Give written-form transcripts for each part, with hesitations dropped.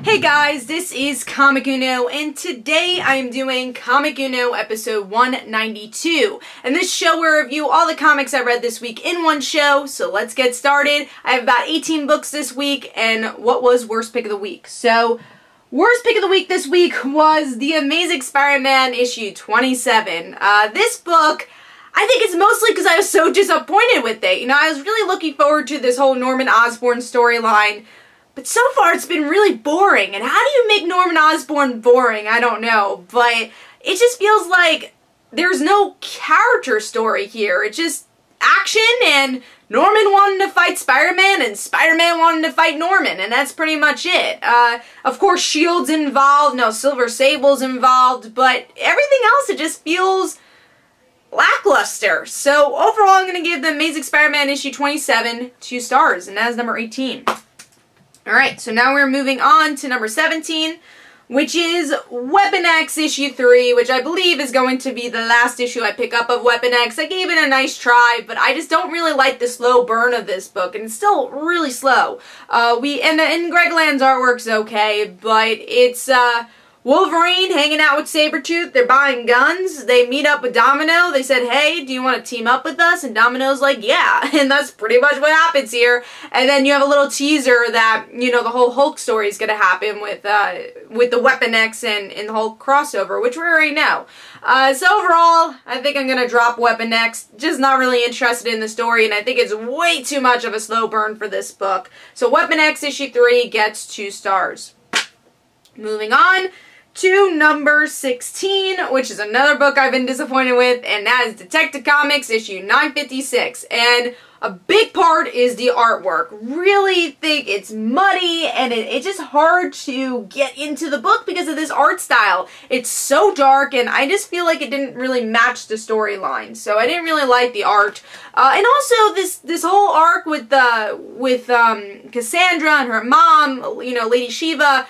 Hey guys, this is Comic Uno, and today I am doing Comic Uno episode 192. And this show will review all the comics I read this week in one show, so let's get started. I have about 18 books this week, and what was worst pick of the week? So, worst pick of the week this week was The Amazing Spider-Man issue 27. This book, I think it's mostly because I was so disappointed with it. You know, I was really looking forward to this whole Norman Osborn storyline, but so far it's been really boring. And how do you make Norman Osborn boring? I don't know. But it just feels like there's no character story here. It's just action, and Norman wanted to fight Spider-Man, and Spider-Man wanted to fight Norman, and that's pretty much it. Of course, S.H.I.E.L.D.'s involved, no Silver Sable's involved, but everything else, it just feels lackluster. So overall, I'm going to give The Amazing Spider-Man issue 27 2 stars, and that is number 18. Alright, so now we're moving on to number 17, which is Weapon X issue 3, which I believe is going to be the last issue I pick up of Weapon X. I gave it a nice try, but I just don't really like the slow burn of this book, and it's still really slow. And Greg Land's artwork's okay, but it's, Wolverine hanging out with Sabretooth, they're buying guns, they meet up with Domino, they said, hey, do you want to team up with us? And Domino's like, yeah, and that's pretty much what happens here. And then you have a little teaser that, you know, the whole Hulk story is going to happen with the Weapon X and the whole crossover, which we already know. So overall, I think I'm going to drop Weapon X, just not really interested in the story, and I think it's way too much of a slow burn for this book. So Weapon X issue 3 gets 2 stars. Moving on to number 16, which is another book I've been disappointed with, and that is Detective Comics issue 956. And a big part is the artwork. Really think it's muddy, and it's just hard to get into the book because of this art style. It's so dark, and I just feel like it didn't really match the storyline. So I didn't really like the art. And also this whole arc with Cassandra and her mom, you know, Lady Shiva,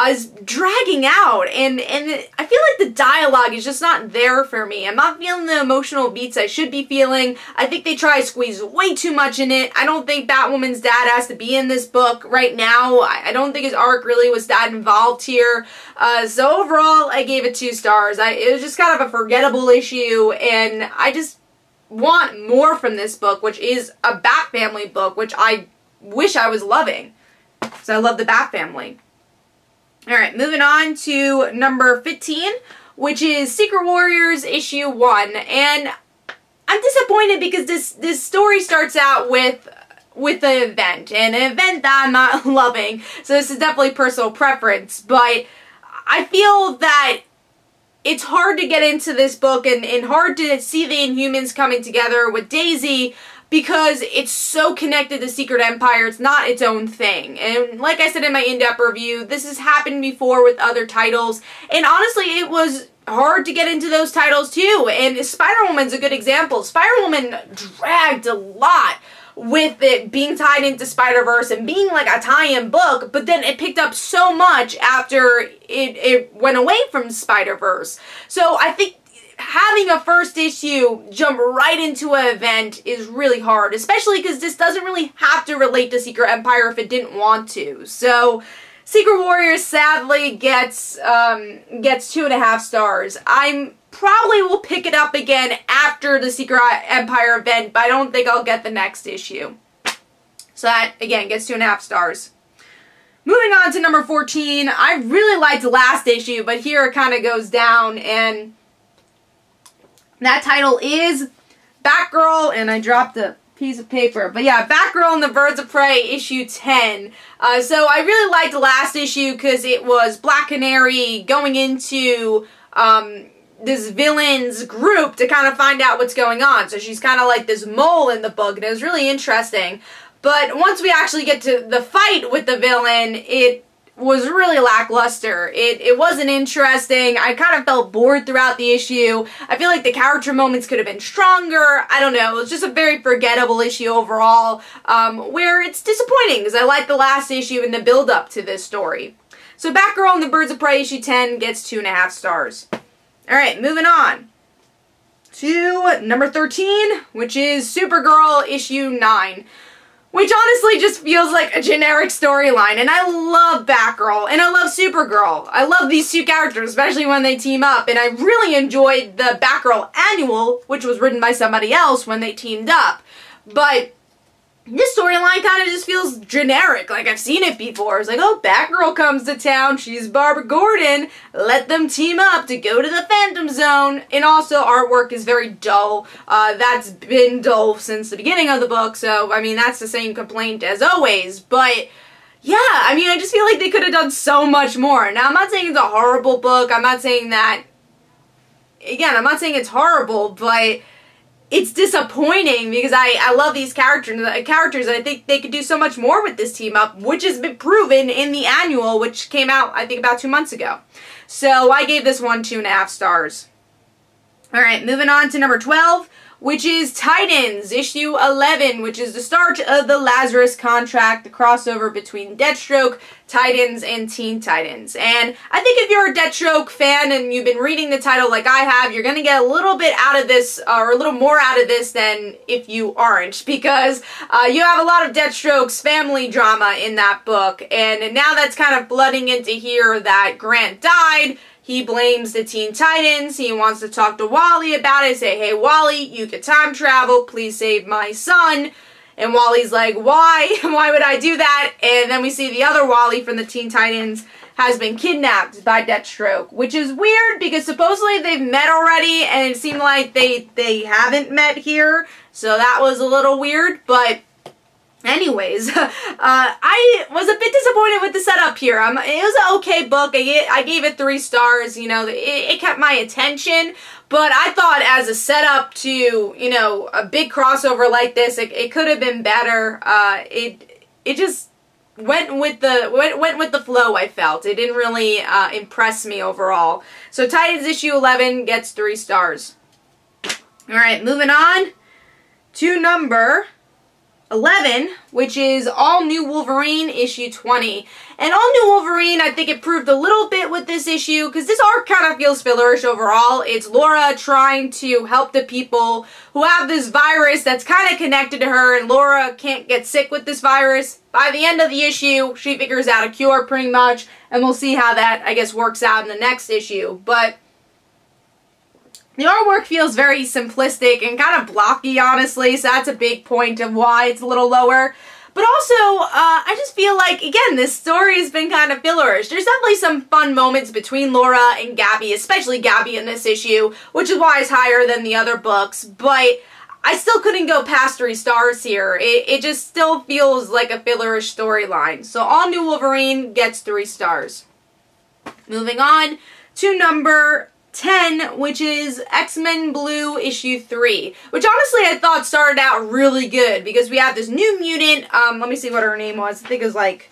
is dragging out, and I feel like the dialogue is just not there for me. I'm not feeling the emotional beats I should be feeling. I think they try to squeeze way too much in it. I don't think Batwoman's dad has to be in this book right now. I don't think his arc really was that involved here. So overall, I gave it 2 stars. It was just kind of a forgettable issue, and I just want more from this book, which is a Bat Family book, which I wish I was loving, because I love the Bat Family. Alright, moving on to number 15, which is Secret Warriors issue 1. And I'm disappointed because this story starts out with an event, and an event that I'm not loving. So this is definitely personal preference, but I feel that it's hard to get into this book and hard to see the Inhumans coming together with Daisy, because it's so connected to Secret Empire, it's not its own thing. And like I said in my in-depth review, this has happened before with other titles, and honestly, it was hard to get into those titles too. And Spider-Woman's a good example. Spider-Woman dragged a lot with it being tied into Spider-Verse and being like a tie-in book, but then it picked up so much after it went away from Spider-Verse. So I think having a first issue jump right into an event is really hard, especially because this doesn't really have to relate to Secret Empire if it didn't want to. So Secret Warriors sadly gets 2.5 stars. I probably will pick it up again after the Secret Empire event, but I don't think I'll get the next issue. So that, again, gets 2.5 stars. Moving on to number 14, I really liked the last issue, but here it kind of goes down, and that title is Batgirl, and I dropped a piece of paper. But yeah, Batgirl and the Birds of Prey, issue 10. So I really liked the last issue because it was Black Canary going into this villain's group to kind of find out what's going on. So she's kind of like this mole in the book, and it was really interesting. But once we actually get to the fight with the villain, it was really lackluster. It wasn't interesting. I kind of felt bored throughout the issue. I feel like the character moments could have been stronger. I don't know. It was just a very forgettable issue overall, where it's disappointing because I like the last issue and the build-up to this story. So Batgirl and the Birds of Prey issue 10 gets 2.5 stars. Alright, moving on to number 13, which is Supergirl issue 9. which honestly just feels like a generic storyline. And I love Batgirl, and I love Supergirl. I love these two characters, especially when they team up, and I really enjoyed the Batgirl annual, which was written by somebody else when they teamed up. But this storyline kind of just feels generic, like I've seen it before. It's like, oh, Batgirl comes to town, she's Barbara Gordon, let them team up to go to the Phantom Zone. And also, artwork is very dull. That's been dull since the beginning of the book, so, I mean, that's the same complaint as always. But, yeah, I mean, I just feel like they could have done so much more. Now, I'm not saying it's a horrible book, I'm not saying that, again, I'm not saying it's horrible, but it's disappointing because I love these characters, and I think they could do so much more with this team up, which has been proven in the annual, which came out, I think, about 2 months ago. So I gave this one 2.5 stars. Alright, moving on to number 12, which is Titans, issue 11, which is the start of the Lazarus contract, the crossover between Deathstroke, Titans, and Teen Titans. And I think if you're a Deathstroke fan and you've been reading the title like I have, you're going to get a little bit out of this, or a little more out of this than if you aren't, because you have a lot of Deathstroke's family drama in that book, and now that's kind of blooding into here that Grant died. He blames the Teen Titans. He wants to talk to Wally about it. Say, hey, Wally, you could time travel. Please save my son. And Wally's like, why? Why would I do that? And then we see the other Wally from the Teen Titans has been kidnapped by Deathstroke, which is weird because supposedly they've met already, and it seemed like they haven't met here. So that was a little weird, but anyways, I was a bit disappointed with the setup here. It was an okay book. I gave it 3 stars. You know, it kept my attention, but I thought as a setup to, you know, a big crossover like this, it could have been better. It just went with the flow, I felt. It didn't really impress me overall. So Titans issue 11 gets 3 stars. Alright, moving on to number 11, which is All New Wolverine, issue 20. And All New Wolverine, I think, improved a little bit with this issue, because this arc kind of feels fillerish overall. It's Laura trying to help the people who have this virus that's kind of connected to her, and Laura can't get sick with this virus. By the end of the issue, she figures out a cure, pretty much, and we'll see how that, I guess, works out in the next issue. But the artwork feels very simplistic and kind of blocky, honestly, so that's a big point of why it's a little lower. But also, I just feel like, again, this story has been kind of fillerish. There's definitely some fun moments between Laura and Gabby, especially Gabby in this issue, which is why it's higher than the other books, but I still couldn't go past 3 stars here. It just still feels like a fillerish storyline. So All New Wolverine gets 3 stars. Moving on to number 10, which is X-Men Blue issue 3, which honestly I thought started out really good because we have this new mutant, let me see what her name was. I think it was like,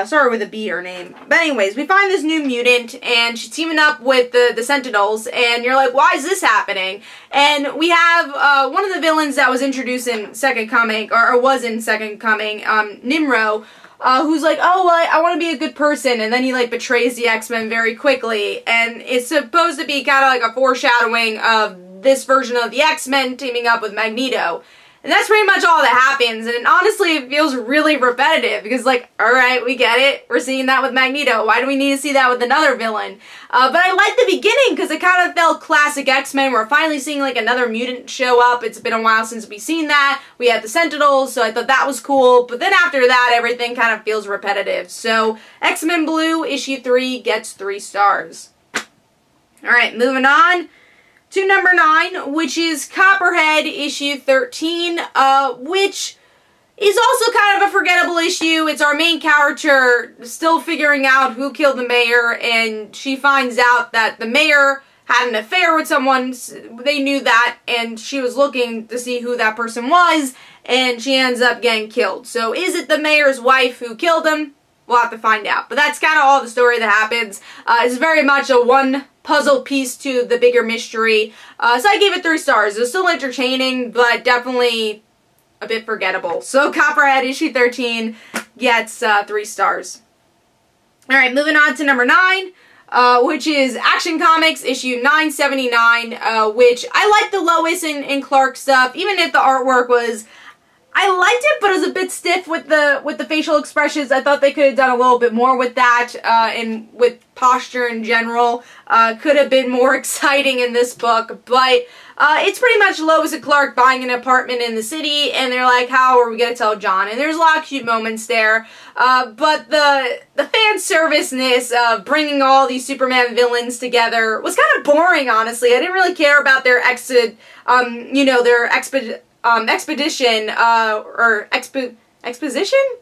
started with a B, her name. But anyways, we find this new mutant and she's teaming up with the Sentinels, and you're like, why is this happening? And we have one of the villains that was introduced in Second Coming, or was in Second Coming, Nimro, who's like, oh, well, I want to be a good person, and then he, like, betrays the X-Men very quickly, and it's supposed to be kind of like a foreshadowing of this version of the X-Men teaming up with Magneto. And that's pretty much all that happens, and honestly, it feels really repetitive, because, like, alright, we get it, we're seeing that with Magneto, why do we need to see that with another villain? But I like the beginning, because it kind of felt classic X-Men. We're finally seeing, like, another mutant show up. It's been a while since we've seen that. We had the Sentinels, so I thought that was cool, but then after that, everything kind of feels repetitive. So, X-Men Blue, issue 3, gets 3 stars. Alright, moving on to number 9, which is Copperhead, issue 13, which is also kind of a forgettable issue. It's our main character still figuring out who killed the mayor, and she finds out that the mayor had an affair with someone. They knew that, and she was looking to see who that person was, and she ends up getting killed. So is it the mayor's wife who killed him? We'll have to find out. But that's kind of all the story that happens. It's very much a one puzzle piece to the bigger mystery. So I gave it 3 stars. It was still entertaining, but definitely a bit forgettable. So Copperhead issue 13 gets 3 stars. Alright, moving on to number 9, which is Action Comics issue 979, which I like the Lois and Clark stuff, even if the artwork was, I liked it, but it was a bit stiff with the facial expressions. I thought they could have done a little bit more with that, and with posture in general. Could have been more exciting in this book, but it's pretty much Lois and Clark buying an apartment in the city, and they're like, how are we going to tell John? And there's a lot of cute moments there, but the fan service-ness of bringing all these Superman villains together was kind of boring, honestly. I didn't really care about their expedition,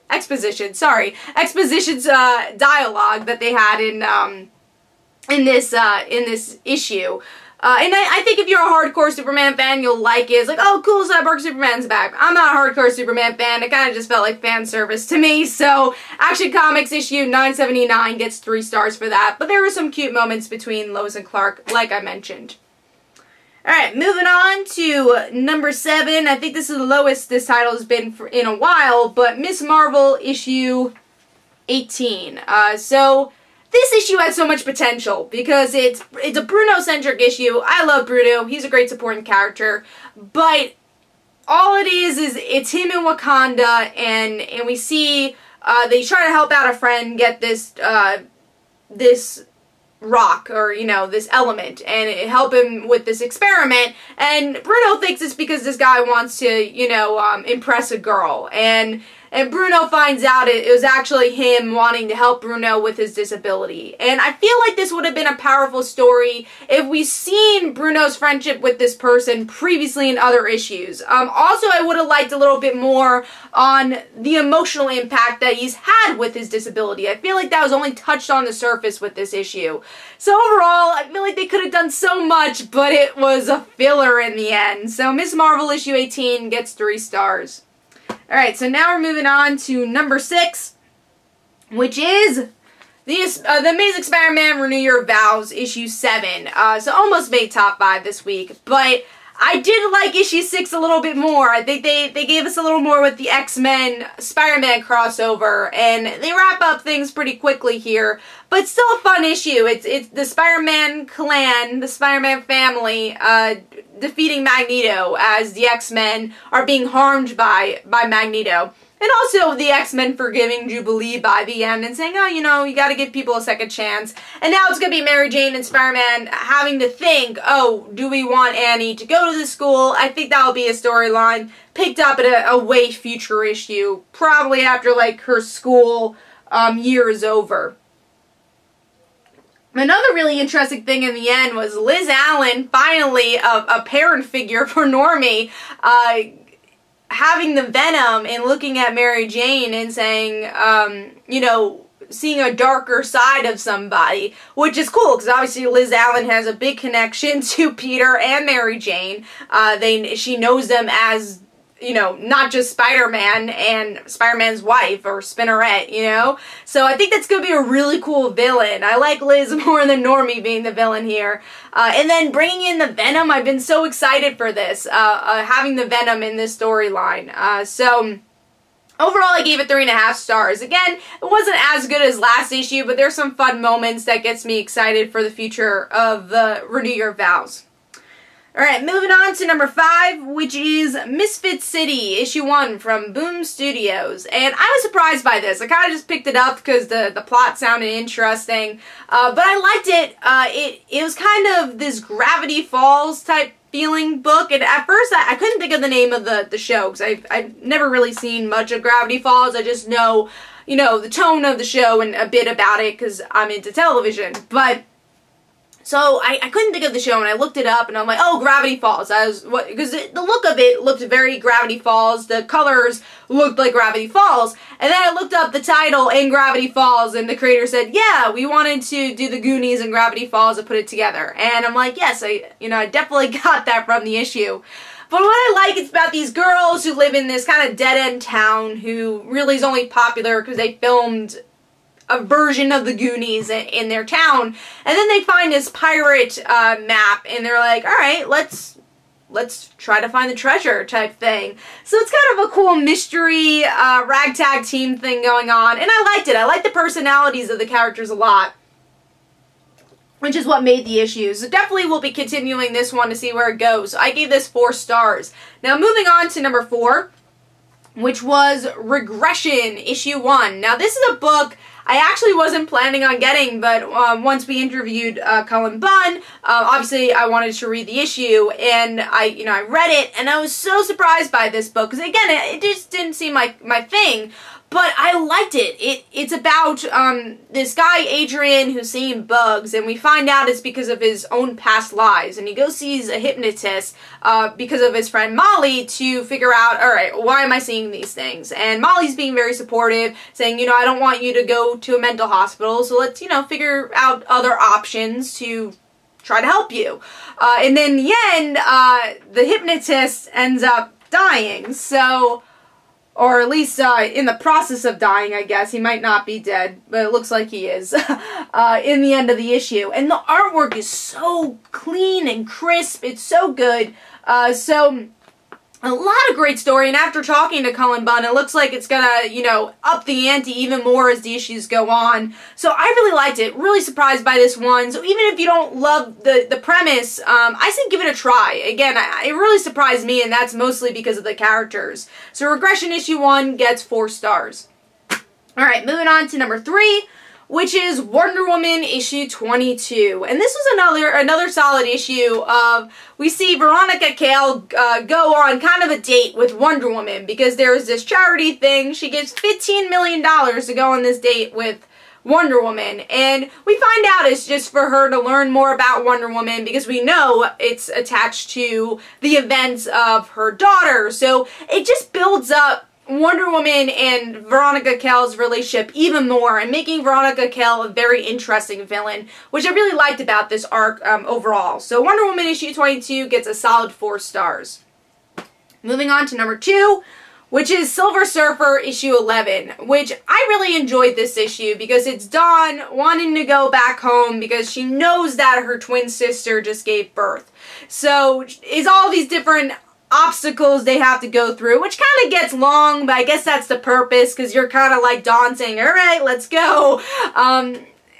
exposition's dialogue that they had in this issue. And I think if you're a hardcore Superman fan, you'll like it. It's like, oh, cool, Cyborg Superman's back. I'm not a hardcore Superman fan. It kind of just felt like fan service to me. So, Action Comics issue 979 gets 3 stars for that. But there were some cute moments between Lois and Clark, like I mentioned. Alright, moving on to number 7. I think this is the lowest this title has been in a while, but Ms. Marvel issue 18. So, this issue had so much potential because it's a Bruno-centric issue. I love Bruno. He's a great supporting character. But all it is it's him in Wakanda, and we see they try to help out a friend get this rock, or, you know, this element, and help him with this experiment, and Bruno thinks it's because this guy wants to, you know, impress a girl, and Bruno finds out it was actually him wanting to help Bruno with his disability. And I feel like this would have been a powerful story if we've seen Bruno's friendship with this person previously in other issues. Also, I would have liked a little bit more on the emotional impact that he's had with his disability. I feel like that was only touched on the surface with this issue. So overall, I feel like they could have done so much, but it was a filler in the end. So Ms. Marvel issue 18 gets 3 stars. Alright, so now we're moving on to number 6, which is the Amazing Spider-Man Renew Your Vows, issue 7. So almost made top 5 this week, but I did like issue 6 a little bit more. I think they gave us a little more with the X-Men Spider-Man crossover, and they wrap up things pretty quickly here, but still a fun issue. It's the Spider-Man clan, the Spider-Man family, defeating Magneto as the X-Men are being harmed by Magneto. And also the X-Men forgiving Jubilee by the end and saying, oh, you know, you gotta give people a second chance. And now it's gonna be Mary Jane and Spider-Man having to think, oh, do we want Annie to go to the school? I think that'll be a storyline picked up at a way future issue, probably after, like, her school year is over. Another really interesting thing in the end was Liz Allen, finally a parent figure for Normie, having the Venom and looking at Mary Jane and saying, you know, seeing a darker side of somebody, which is cool, because obviously Liz Allen has a big connection to Peter and Mary Jane. She knows them as, you know, not just Spider-Man and Spider-Man's wife, or Spinneret, you know? So I think that's going to be a really cool villain. I like Liz more than Normie being the villain here. And then bringing in the Venom, I've been so excited for this, having the Venom in this storyline. So overall, I gave it 3.5 stars. Again, it wasn't as good as last issue, but there's some fun moments that gets me excited for the future of the Renew Your Vows. Alright, moving on to number 5, which is Misfit City, issue 1 from Boom Studios. And I was surprised by this. I kind of just picked it up because the plot sounded interesting. But I liked it. It was kind of this Gravity Falls type feeling book. And at first, I couldn't think of the name of the show because I've never really seen much of Gravity Falls. I just know, you know, the tone of the show and a bit about it because I'm into television. But so I couldn't think of the show, and I looked it up, and I'm like, oh, Gravity Falls. Because the look of it looked very Gravity Falls. The colors looked like Gravity Falls. And then I looked up the title and Gravity Falls, and the creator said, yeah, we wanted to do the Goonies and Gravity Falls and put it together. And I'm like, yes, I definitely got that from the issue. But what I like is about these girls who live in this kind of dead-end town who really is only popular because they filmed a version of the Goonies in their town, and then they find this pirate map, and they're like, alright, let's try to find the treasure type thing. So it's kind of a cool mystery, ragtag team thing going on, and I liked it. I liked the personalities of the characters a lot, which is what made the issue. So definitely we'll be continuing this one to see where it goes. So I gave this 4 stars. Now moving on to number 4, which was Regression, issue 1. Now, this is a book I actually wasn't planning on getting, but once we interviewed Cullen Bunn, obviously I wanted to read the issue, and I read it, and I was so surprised by this book, because again, it just didn't seem like my thing. But I liked it. It's about this guy, Adrian, who's seeing bugs, and we find out it's because of his own past lives. And he goes sees a hypnotist because of his friend Molly to figure out, all right, why am I seeing these things? And Molly's being very supportive, saying, I don't want you to go to a mental hospital, so let's, figure out other options to try to help you. And then in the end, the hypnotist ends up dying, so... Or at least in the process of dying, I guess. He might not be dead, but it looks like he is in the end of the issue. And the artwork is so clean and crisp. It's so good. So a lot of great story. And after talking to Cullen Bunn, it looks like it's gonna, up the ante even more as the issues go on. So I really liked it. Really surprised by this one. So even if you don't love the premise, I say give it a try. Again, it really surprised me, and that's mostly because of the characters. So Regression issue 1 gets 4 stars. Alright, moving on to number 3, which is Wonder Woman issue 22. And this was another solid issue of, we see Veronica Cale go on kind of a date with Wonder Woman, because there's this charity thing. She gets $15 million to go on this date with Wonder Woman, and we find out it's just for her to learn more about Wonder Woman, because we know it's attached to the events of her daughter. So it just builds up Wonder Woman and Veronica Cale's relationship even more, and making Veronica Cale a very interesting villain, which I really liked about this arc overall. So Wonder Woman issue 22 gets a solid 4 stars. Moving on to number 2, which is Silver Surfer issue 11, which I really enjoyed this issue because it's Dawn wanting to go back home because she knows that her twin sister just gave birth. So it's all these different obstacles they have to go through, which kind of gets long, but I guess that's the purpose, because you're kind of like Dawn saying, all right, let's go.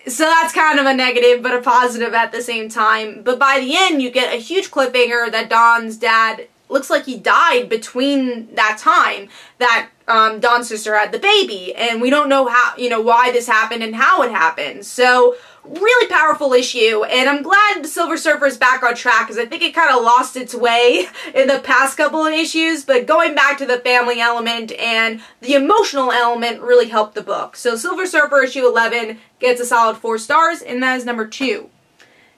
So that's kind of a negative, but a positive at the same time. But by the end, you get a huge cliffhanger that Dawn's dad looks like he died between that time that Dawn's sister had the baby, and we don't know how, why this happened and how it happened. So really powerful issue, and I'm glad Silver Surfer is back on track, because I think it kind of lost its way in the past couple of issues, but going back to the family element and the emotional element really helped the book. So Silver Surfer issue 11 gets a solid 4 stars, and that is number 2.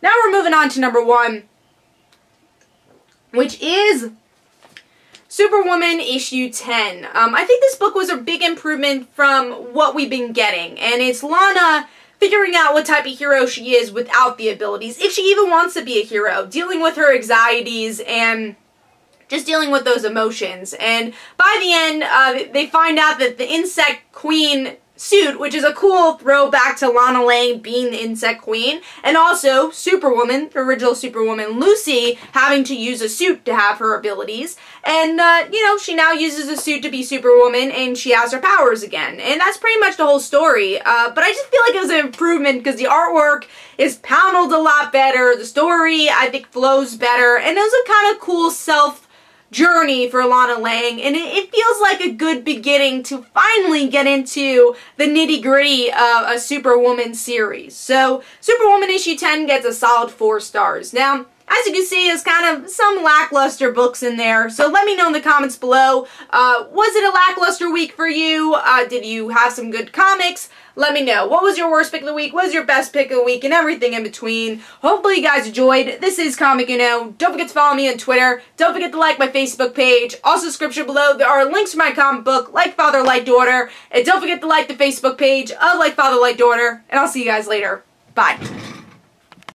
Now we're moving on to number 1, which is Superwoman issue 10. I think this book was a big improvement from what we've been getting, and it's Lana figuring out what type of hero she is without the abilities, if she even wants to be a hero, dealing with her anxieties and just dealing with those emotions. And by the end, they find out that the Insect Queen suit, which is a cool throwback to Lana Lang being the Insect Queen, and also Superwoman, the original Superwoman Lucy, having to use a suit to have her abilities. And, she now uses a suit to be Superwoman, and she has her powers again. And that's pretty much the whole story. But I just feel like it was an improvement, because the artwork is paneled a lot better, the story, I think, flows better, and it was a kind of cool journey for Lana Lang, and it feels like a good beginning to finally get into the nitty-gritty of a Superwoman series. So Superwoman issue 10 gets a solid 4 stars. Now, as you can see, there's kind of some lackluster books in there, so let me know in the comments below. Was it a lackluster week for you? Did you have some good comics? Let me know. What was your worst pick of the week? What was your best pick of the week? And everything in between. Hopefully you guys enjoyed. This is Comic Don't forget to follow me on Twitter. Don't forget to like my Facebook page. Also, description below, there are links for my comic book, Like Father, Like Daughter. And don't forget to like the Facebook page of Like Father, Like Daughter. And I'll see you guys later. Bye.